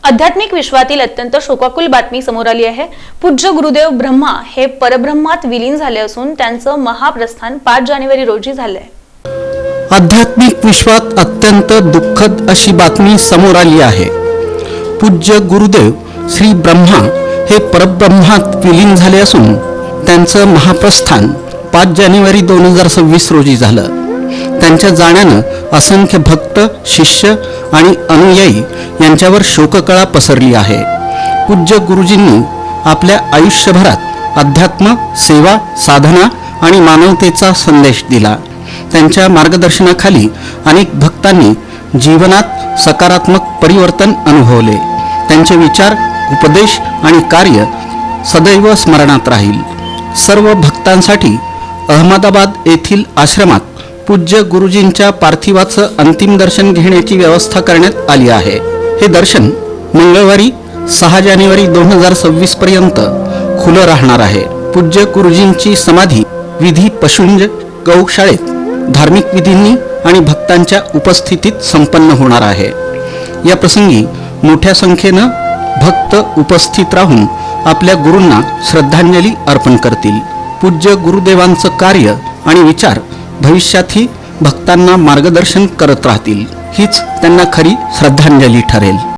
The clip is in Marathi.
आध्यात्मिक विश्वातील अत्यंत शोकाकुल बातमी समोर आली आहे। पूज्य गुरुदेव ब्रह्मा हे परब्रह्मात विलीन झाले असून त्यांचं महाप्रस्थान 5 जानेवारी रोजी झाले। आध्यात्मिक विश्वात अत्यंत दुःखद अशी बातमी समोर आली आहे। पूज्य गुरुदेव श्री ब्रह्मा हे परब्रह्मात विलीन झाले असून त्यांचं महाप्रस्थान 5 जानेवारी 2026 रोजी झालं। त्यांच्या जाण्यानं असंख्य भक्त, शिष्य आणि अनुयायी यांच्यावर शोककळा पसरली आहे। पूज्य गुरुजींनी आपल्या आयुष्यभरात अध्यात्म, सेवा, साधना आणि मानवतेचा संदेश दिला। त्यांच्या मार्गदर्शनाखाली अनेक भक्तांनी जीवनात सकारात्मक परिवर्तन अनुभवले। त्यांचे विचार, उपदेश आणि कार्य सदैव स्मरणात राहील। सर्व भक्तांसाठी अहमदाबाद येथील आश्रमात पूज्य गुरुजींच्या पार्थिवाचं अंतिम दर्शन घेण्याची व्यवस्था करण्यात आली आहे। हे दर्शन मंगळवारी 6 जानेवारी 2026 पर्यंत खुलं राहणार आहे। पूज्य गुरुजींची समाधी विधी पशुंज गौशाळेत धार्मिक विधींनी आणि भक्तांच्या उपस्थितीत संपन्न होणार आहे। या प्रसंगी मोठ्या संख्येनं भक्त उपस्थित राहून आपल्या गुरूंना श्रद्धांजली अर्पण करतील। पूज्य गुरुदेवांचं कार्य आणि विचार भविष्यातही भक्तांना मार्गदर्शन करत राहतील। हीच त्यांना खरी श्रद्धांजली ठरेल।